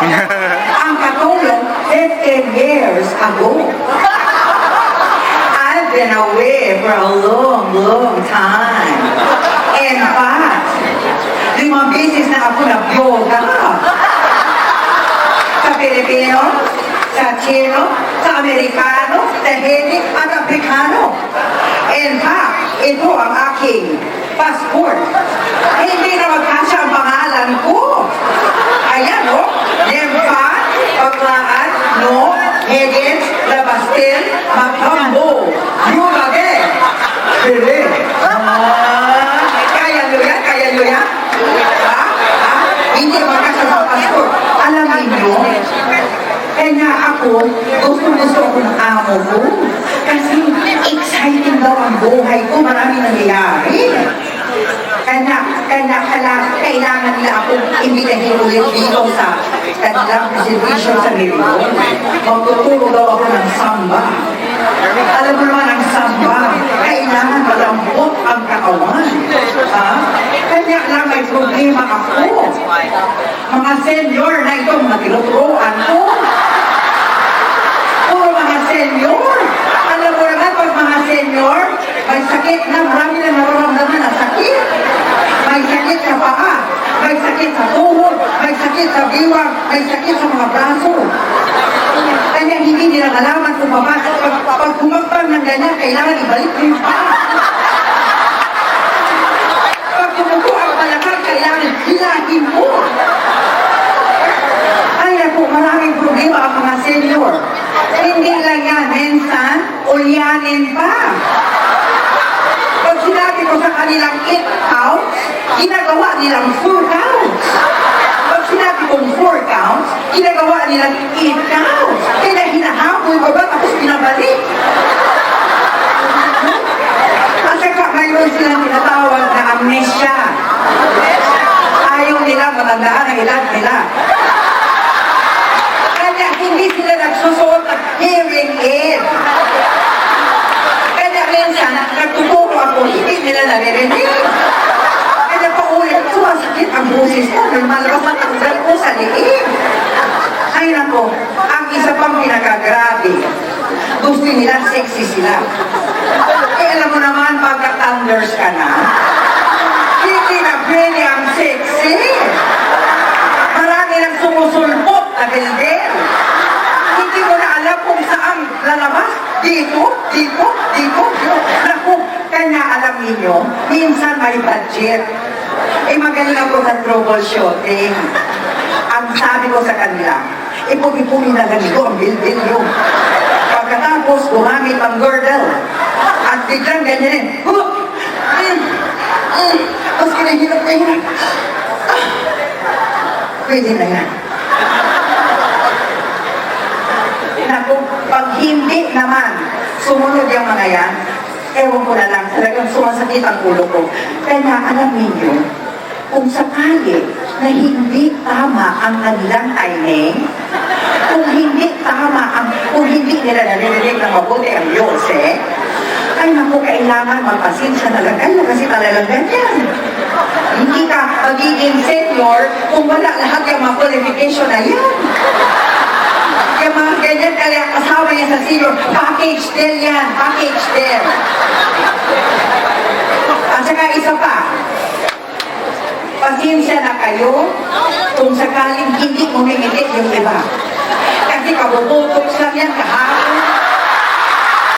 Ang katulong, 15 years ago. I've been away for a long, long time. In fact, 5 beses na ako nag-yoga. Sa Pilipino, sa Chino, sa Amerikano, sa Hindi, at Afrikano. In fact, ito ang aking passport. Hindi na magkasya ang pangalan ko. Ayan, no? Nyempha, Paglaan, no? Higgins, Labastil, Macambo, Yugage. Pili. Kaya nyo yan? Kaya nyo yan? Ha? Ha? Hindi magkasya sa passport. Alam niyo, kaya ako, gusto ako ng amo ko. Kasi exciting daw ang buhay ko, marami nangyayari. Kailangan nila akong imbitahin ulit dito sa kanilang presentation sa Merion. Magtuturo daw ako ng samba. Alam mo naman ang samba, kailangan malambot ang katawan. Ha? Kanya lang may problema ako. Mga senior na itong matinuturoan ko. Puro mga senior. Alam mo naman, pag mga senior, may sakit na, marami na nararamdaman na sakit. May sakit sa paa, may sakit sa tuhod, may sakit sa biwang, may sakit sa mga braso. Kaya hindi nila malaman kung pag kumakbang ng ganyan, kailangan ibalik mo yung paa. Pag kumuko ang balakang, kailangan hilahin mo. Kaya po, maraming problema ang mga senior. Hindi lang yan, minsan, ulyanin pa. Pag sinabi ko sa kanilang 8 counts, ginagawa nilang 4 counts. Pag sinabi kong 4 counts, ginagawa nilang 8 counts. Kaya hinahabol ko ba, tapos pinabalik. At saka mayroon silang tinatawag na amnesia. Ayaw nila matandaan ang edad nila. Kaya hindi sila nagsusuot ng hearing aid. Kaya minsan, nagtuturo ako, hindi nila naririnig. Kaya paulit, sumasakit ang busis ko, lumalabas ang tanggal ko sa liig. Ay nako, ang isa pang pinakagrabe, gusto nila sexy sila. Eh alam mo naman, pagka-thunders ka na, hindi na pwede ang sexy. Marami nang sumusulpot na bilbil. Hindi mo na alam kung saan lalabas. Dito. Naku, kanya alam ninyo, minsan may budget. Eh magaling ako sa troubleshooting. Ang sabi ko sa kanila, ipuli na ganito ang bilbil nyo. Pagkatapos, gumamit ang girdle. At biglang ganyan tapos kinahirap. Pwede na yan. Naku, pag hindi naman sumunod yung mga yan, ewan ko na lang, talagang sumasakit ang ulo ko. Kaya alam ninyo, kung sakali na hindi tama ang kanilang timing, kung hindi nila narinig na mabuti ang Diyose, ay naku, kailangan magpasensya na lang kayo kasi talagang ganyan. Hindi ka magiging senior kung wala lahat yung mga qualification na yan. Yung mga ganyan, kaya kasama niya sa senior, package deal yan, package deal. At saka isa pa, pasensya na kayo kung sakaling hindi umingiti yung iba. Kasi kabubutoks lang yan kahapon.